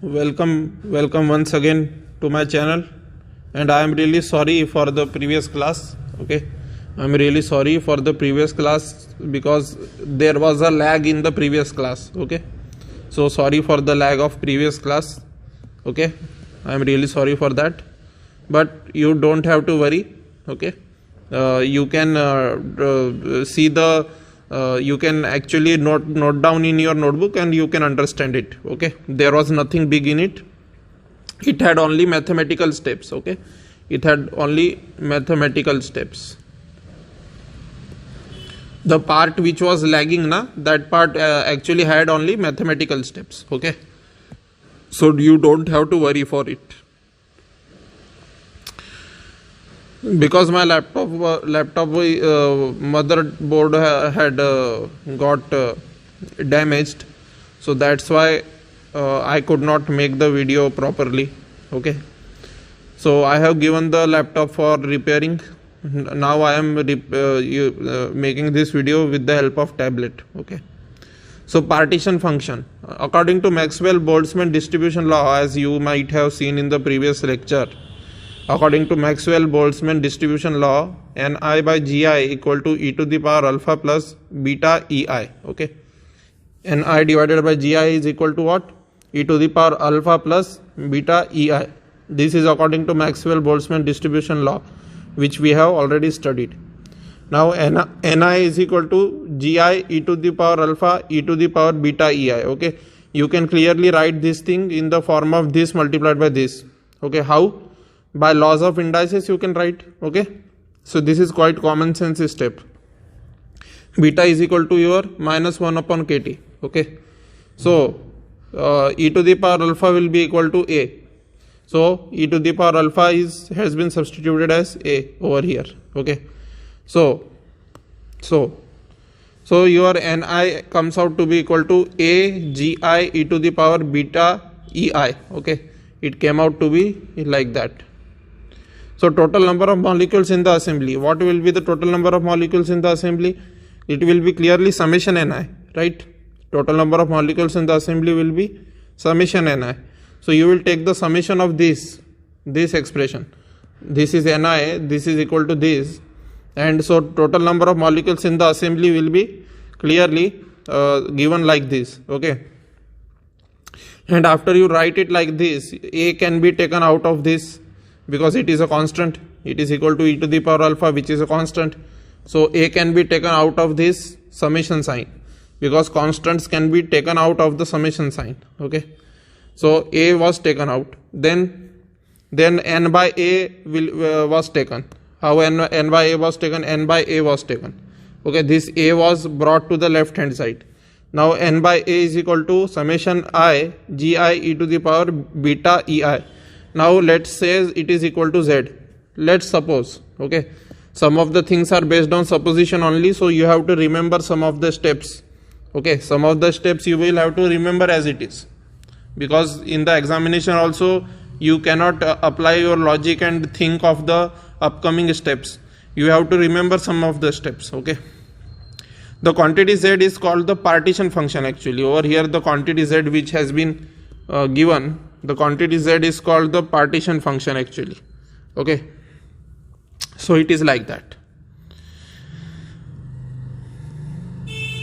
Welcome once again to my channel, and I am really sorry for the previous class. Okay, I am really sorry for the previous class because there was a lag in the previous class. Okay, so sorry for the lag of previous class. Okay, I am really sorry for that, but you don't have to worry. Okay, you can see the you can actually note down in your notebook and you can understand it. Okay, there was nothing big in it. It had only mathematical steps. Okay, it had only mathematical steps. The part which was lagging, that part actually had only mathematical steps. Okay, so you don't have to worry for it. Because my laptop motherboard had got damaged, so that's why I could not make the video properly. Okay, so I have given the laptop for repairing. Now I am making this video with the help of tablet. Okay, so partition function, according to maxwell boltzmann distribution law, as you might have seen in the previous lecture. According to Maxwell-Boltzmann distribution law, Ni by Gi equal to e to the power alpha plus beta Ei. Okay, Ni divided by Gi is equal to what? E to the power alpha plus beta Ei. This is according to Maxwell-Boltzmann distribution law, which we have already studied. Now Ni is equal to Gi e to the power alpha e to the power beta Ei. Okay, you can clearly write this thing in the form of this multiplied by this. Okay, how? By laws of indices you can write. Okay, so this is quite common sense step. Beta is equal to your minus 1 upon kt. Okay, so e to the power alpha will be equal to a. So e to the power alpha has been substituted as a over here. Okay, so your Ni comes out to be equal to a Gi e to the power beta Ei. Okay, it came out to be like that. So total number of molecules in the assembly. What will be the total number of molecules in the assembly? It will be clearly summation Ni, right? Total number of molecules in the assembly will be summation Ni. So you will take the summation of this expression. This is Ni, this is equal to this. And so total number of molecules in the assembly will be clearly given like this. Okay. And after you write it like this, A can be taken out of this, because it is a constant. It is equal to e to the power alpha, which is a constant. So A can be taken out of this summation sign, because constants can be taken out of the summation sign. Okay, so A was taken out. Then n by A was taken. How n by A was taken? N by A was taken. Okay, this A was brought to the left hand side. Now n by A is equal to summation I Gi e to the power beta Ei. Now let's say it is equal to Z. Let's suppose. Okay, some of the things are based on supposition only, so you have to remember some of the steps. Okay, some of the steps you will have to remember as it is, because in the examination also you cannot apply your logic and think of the upcoming steps. You have to remember some of the steps. Okay, the quantity Z is called the partition function. Actually over here the quantity Z which has been given, the quantity Z is called the partition function actually. Okay, so it is like that.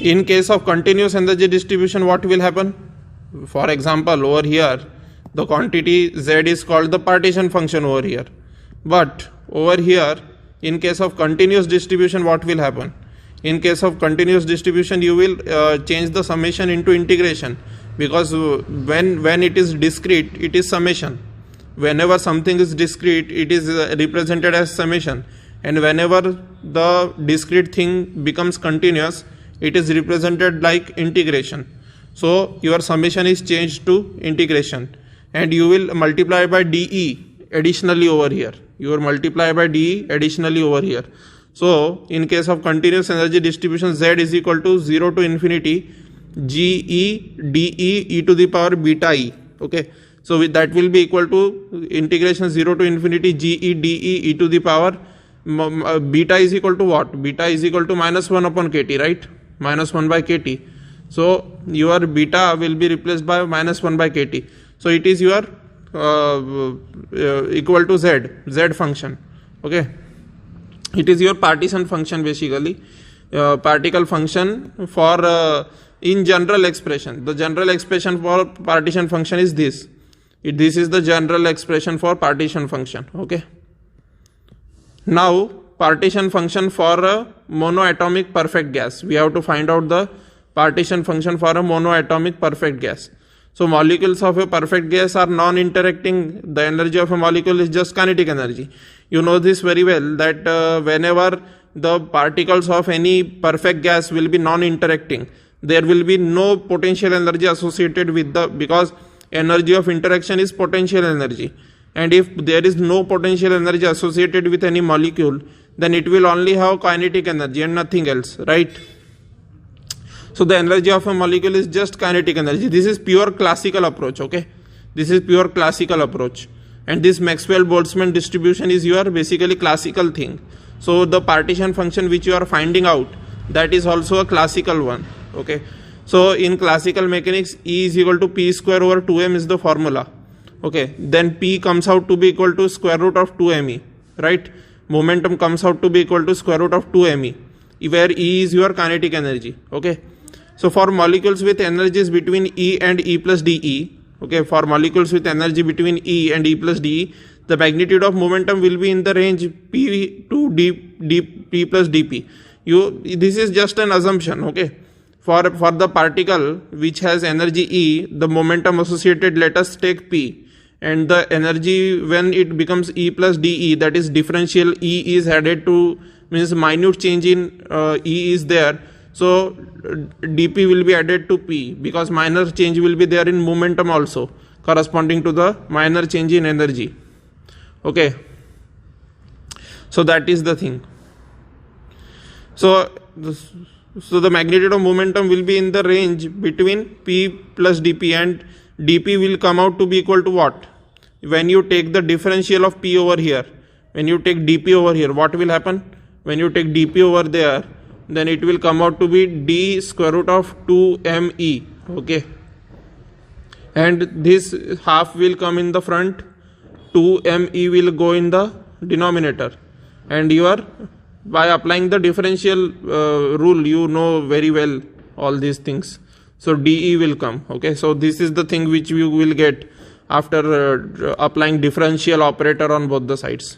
In case of continuous energy distribution, what will happen? For example, over here the quantity Z is called the partition function over here, but over here in case of continuous distribution, what will happen? In case of continuous distribution, you will change the summation into integration, because when it is discrete, it is summation. Whenever something is discrete, it is represented as summation, and whenever the discrete thing becomes continuous, it is represented like integration. So your summation is changed to integration, and you will multiply by dE additionally over here. You will multiply by dE additionally over here. So in case of continuous energy distribution, Z is equal to 0 to infinity Ge dE e to the power beta E. Okay, so that will be equal to integration 0 to infinity Ge dE e to the power beta is equal to what? Beta is equal to minus 1 upon kt, right? Minus 1 by kt. So your beta will be replaced by minus 1 by kt. So it is your equal to z function. Okay, it is your partition function basically, particle function for in general expression. The general expression for partition function is this. This is the general expression for partition function. Okay. Now partition function for a monoatomic perfect gas. We have to find out the partition function for a monoatomic perfect gas. So molecules of a perfect gas are non-interacting. The energy of a molecule is just kinetic energy. You know this very well, that whenever the particles of any perfect gas will be non-interacting, there will be no potential energy associated with the, because energy of interaction is potential energy. And if there is no potential energy associated with any molecule, then it will only have kinetic energy and nothing else, right? So the energy of a molecule is just kinetic energy. This is pure classical approach, okay? This is pure classical approach. And this Maxwell-Boltzmann distribution is your basically classical thing. So the partition function which you are finding out, that is also a classical one, okay? So in classical mechanics, E is equal to P square over 2m is the formula. Okay, then P comes out to be equal to square root of 2me, right? Momentum comes out to be equal to square root of 2me, where E is your kinetic energy. Okay, so for molecules with energies between E and E plus dE, okay, for molecules with energy between E and E plus dE, the magnitude of momentum will be in the range P to P plus dP. This is just an assumption, okay? For the particle which has energy E, the momentum associated, let us take P. And the energy when it becomes E plus dE, that is differential E is added to, means minute change in E is there. So dP will be added to P, because minor change will be there in momentum also, corresponding to the minor change in energy. Okay. So that is the thing. So the magnitude of momentum will be in the range between P plus dP, and dP will come out to be equal to what? When you take the differential of P over here, when you take dP over here, what will happen? When you take dP over there, then it will come out to be d square root of 2me, okay? And this half will come in the front, 2me will go in the denominator, and you are, by applying the differential rule, you know very well all these things. So dE will come, okay? So this is the thing which you will get after applying differential operator on both the sides.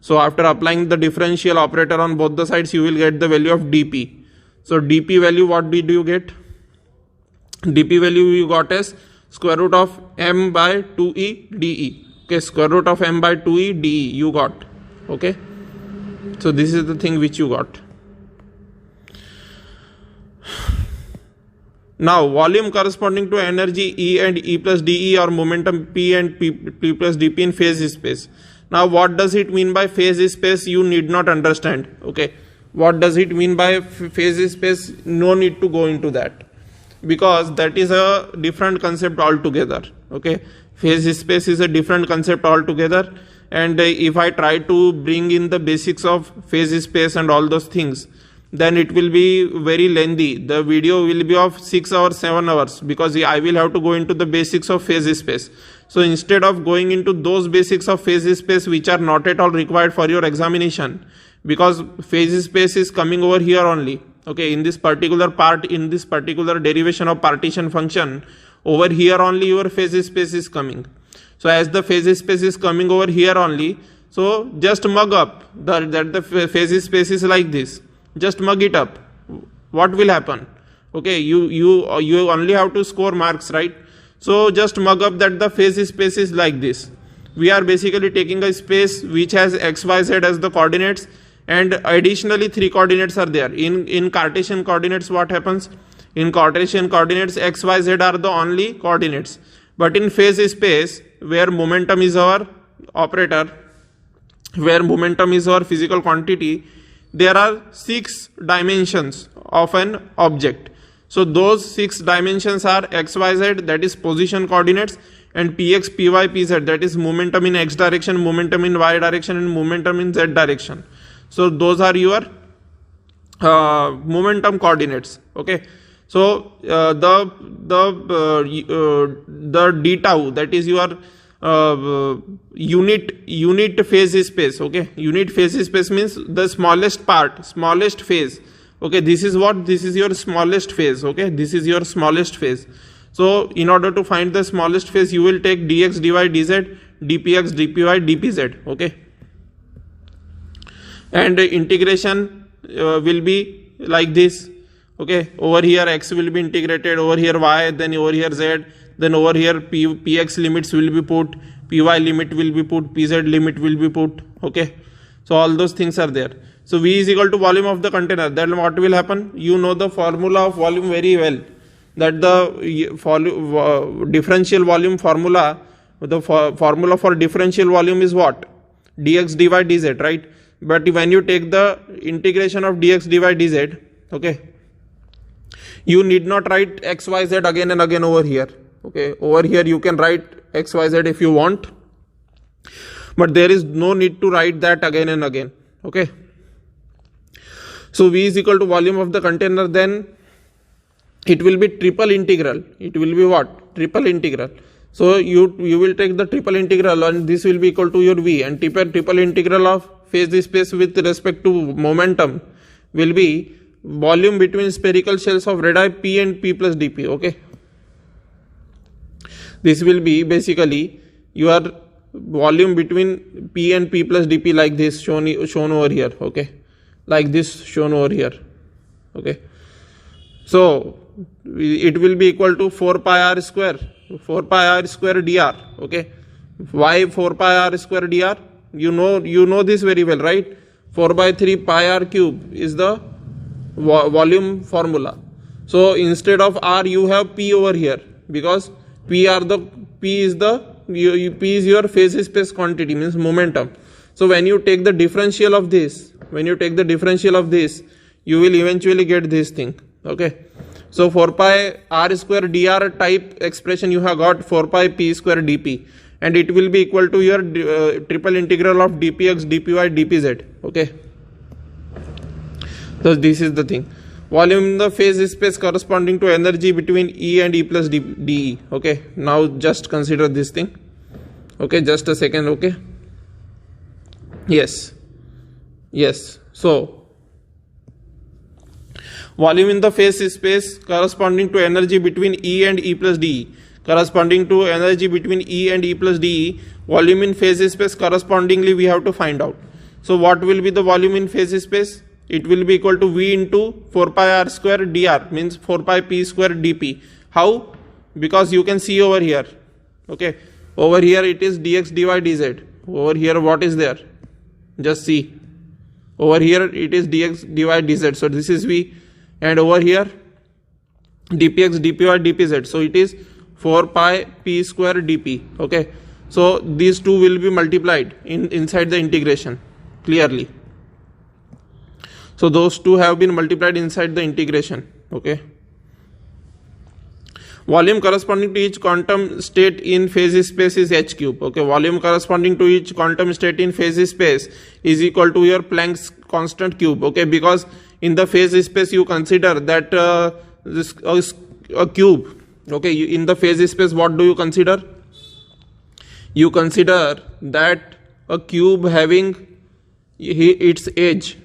So after applying the differential operator on both the sides, you will get the value of dP. So dP value, what did you get? dP value you got as square root of m by 2e dE. Okay, square root of m by 2e dE you got, okay? So this is the thing which you got. Now volume corresponding to energy E and E plus dE, or momentum P and P plus dP in phase space. Now what does it mean by phase space? You need not understand. Okay, what does it mean by phase space? No need to go into that, because that is a different concept altogether. Okay, phase space is a different concept altogether. And if I try to bring in the basics of phase space and all those things, then it will be very lengthy. The video will be of 6 hours, 7 hours, because I will have to go into the basics of phase space. So instead of going into those basics of phase space which are not at all required for your examination, because phase space is coming over here only, okay, in this particular part, in this particular derivation of partition function, over here only your phase space is coming. So as the phase space is coming over here only, so just mug up that the phase space is like this. Just mug it up. What will happen? Okay, you only have to score marks, right? So just mug up that the phase space is like this. We are basically taking a space which has x, y, z as the coordinates, and additionally 3 coordinates are there. In Cartesian coordinates, what happens? In Cartesian coordinates, x, y, z are the only coordinates. But in phase space, where momentum is our operator, where momentum is our physical quantity, there are 6 dimensions of an object. So those 6 dimensions are x, y, z, that is position coordinates, and px, py, pz, that is momentum in x direction, momentum in y direction, and momentum in z direction. So those are your momentum coordinates. Okay. So the d tau, that is your unit phase space. Okay, unit phase space means the smallest phase. Okay, this is what, this is your smallest phase. Okay, this is your smallest phase. So in order to find the smallest phase, you will take dx dy dz, dpx dpy dpz. Okay, and integration will be like this. Okay, over here x will be integrated, over here y, then over here z, then over here px limits will be put, py limit will be put, pz limit will be put. Okay, so all those things are there. So v is equal to volume of the container. Then what will happen? You know the formula of volume very well, that the differential volume formula, the formula for differential volume is what? Dx dy dz, right? But when you take the integration of dx dy dz, okay, you need not write xyz again and again over here. Okay, over here you can write xyz if you want, but there is no need to write that again and again. Okay, so v is equal to volume of the container, then it will be triple integral. It will be what? Triple integral. So you will take the triple integral, and this will be equal to your v, and triple integral of phase space with respect to momentum will be volume between spherical shells of radii p and p plus dp. Okay, this will be basically your volume between p and p plus dp, like this shown over here. Okay, like this shown over here. Okay, so it will be equal to 4 pi r square dr. Okay, why 4 pi r square dr? You know this very well, right? 4 by 3 pi r cube is the volume formula. So instead of r you have p over here, because p is your phase space quantity, means momentum. So when you take the differential of this, you will eventually get this thing. Okay, so 4 pi r square dr type expression you have got 4 pi p square dp, and it will be equal to your triple integral of dpx dpy dpz. Okay, so this is the thing. Volume in the phase space corresponding to energy between E and E plus dE. Okay, now just consider this thing. Okay, just a second. Okay, yes, so volume in the phase space corresponding to energy between E and E plus dE, corresponding to energy between E and E plus dE, volume in phase space correspondingly we have to find out. So what will be the volume in phase space? It will be equal to V into 4 pi r square dr, means 4 pi p square dp. How? Because you can see over here. Okay, over here it is dx dy dz. Over here what is there? Just see. Over here it is dx dy dz. So this is V, and over here dpx dpy dpz. So it is 4 pi p square dp. Okay, so these two will be multiplied inside the integration clearly. So those two have been multiplied inside the integration. Okay, volume corresponding to each quantum state in phase space is h cube. Okay, volume corresponding to each quantum state in phase space is equal to your Planck's constant cube. Okay, because in the phase space you consider that this a cube. Okay, in the phase space what do you consider? You consider that a cube having its edge,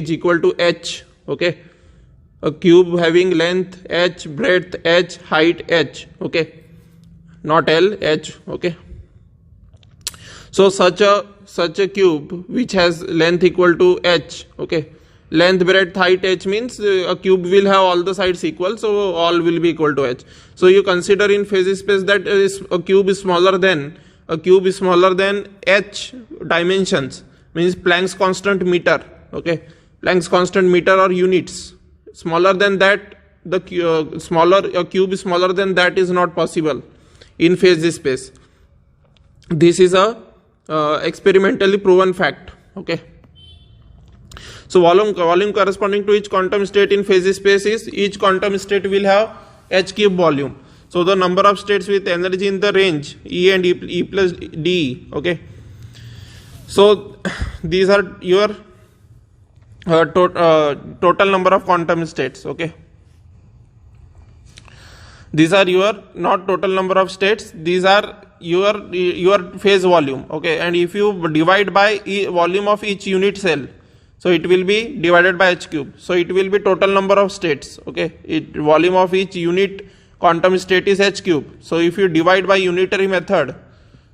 equal to h. Okay, a cube having length h, breadth h, height h. Okay, not L, h. Okay, so such a cube which has length equal to h. Okay, length, breadth, height h means a cube will have all the sides equal, so all will be equal to h. So you consider in phase space that a cube is smaller than h dimensions, means Planck's constant meter. Okay, Planck's constant meter or units. Smaller than that, a cube is smaller than that is not possible in phase space. This is a experimentally proven fact. Okay, so volume corresponding to each quantum state in phase space is, each quantum state will have h cube volume. So the number of states with energy in the range E and E plus dE. Okay, so these are your total number of quantum states. Okay, these are your not total number of states, these are your phase volume. Okay, and if you divide by volume of each unit cell, so it will be divided by h cube, so it will be total number of states. Okay, volume of each unit quantum state is h cube. So if you divide by unitary method,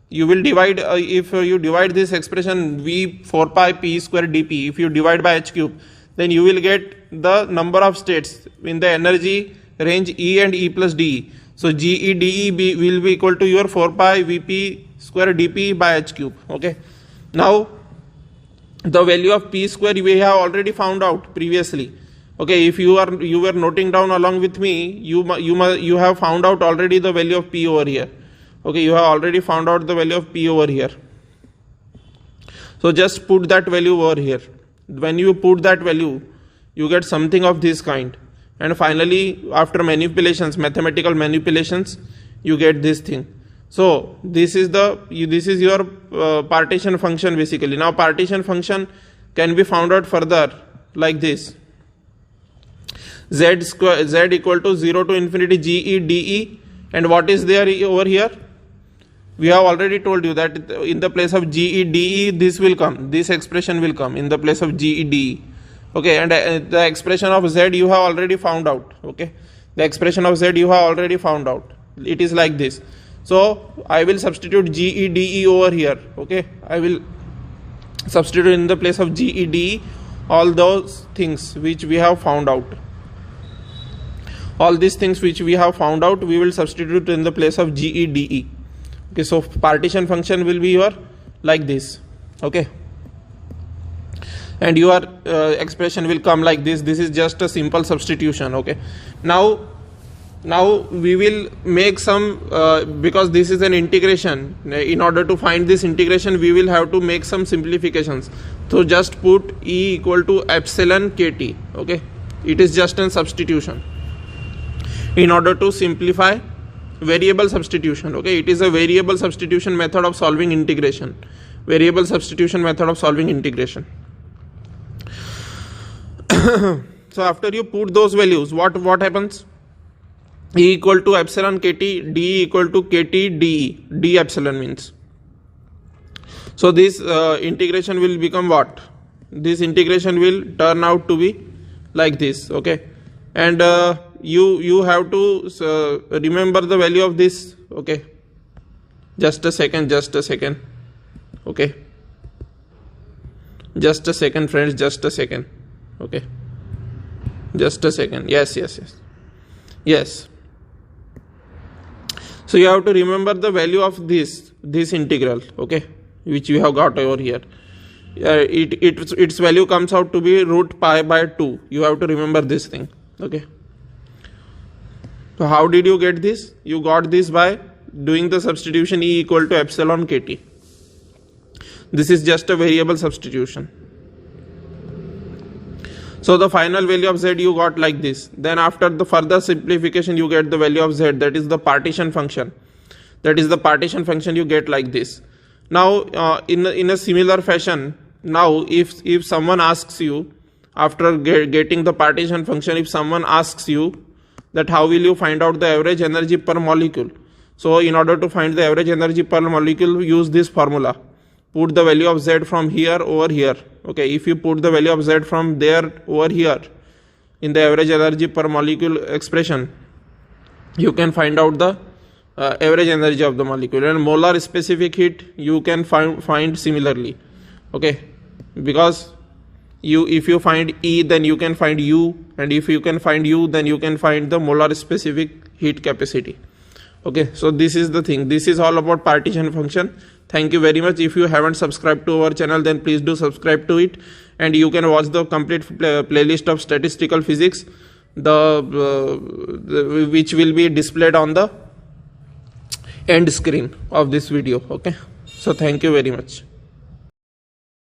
you will divide, if you divide this expression v 4 pi p square dp, if you divide by h cube, then you will get the number of states in the energy range E and E plus dE. So GE dE will be equal to your 4 pi Vp square dP by h cube. Okay, now the value of p square we have already found out previously. Okay, if you were noting down along with me, you have found out already the value of p over here. Okay, you have already found out the value of p over here. So just put that value over here. When you put that value, you get something of this kind, and finally after manipulations, mathematical manipulations, you get this thing. So this is your partition function basically. Now partition function can be found out further like this: z equal to 0 to infinity GE dE, and what is there over here? We have already told you that in the place of GE dE, this will come, this expression will come in the place of GE dE. Okay, and the expression of z you have already found out. Okay, the expression of z you have already found out. It is like this. So I will substitute GE dE over here. Okay, I will substitute in the place of GE dE all those things which we have found out. All these things which we have found out, we will substitute in the place of GE dE. Okay, so partition function will be your like this. Okay, and your expression will come like this. This is just a simple substitution. Okay, now we will make some because this is an integration. In order to find this integration, we will have to make some simplifications. So just put E equal to epsilon kt. Okay, it is just a substitution in order to simplify variable substitution. Okay, it is a variable substitution method of solving integration. Variable substitution method of solving integration. So after you put those values, what happens? E equal to epsilon kt, d equal to kt d. D epsilon means. So this integration will become what? This integration will turn out to be like this. Okay, and you have to remember the value of this. Okay, just a second. Okay, just a second friends, just a second. Okay, just a second. Yes. So you have to remember the value of this integral. Okay, which we have got over here. Its value comes out to be root pi by 2. You have to remember this thing. Okay, so how did you get this? You got this by doing the substitution E equal to epsilon kt. This is just a variable substitution. So the final value of z you got like this. Then after the further simplification, you get the value of z, that is the partition function. That is the partition function you get like this. Now in a similar fashion, now if someone asks you, after getting the partition function, if someone asks you that how will you find out the average energy per molecule, so in order to find the average energy per molecule, use this formula. Put the value of z from here over here. Okay, if you put the value of z from there over here in the average energy per molecule expression, you can find out the average energy of the molecule, and molar specific heat you can find similarly. Okay, because if you find E, then you can find U, and if you can find U, then you can find the molar specific heat capacity. Okay, so this is the thing. This is all about partition function. Thank you very much. If you haven't subscribed to our channel, then please do subscribe to it, and you can watch the complete playlist of statistical physics, which will be displayed on the end screen of this video. Okay, so thank you very much.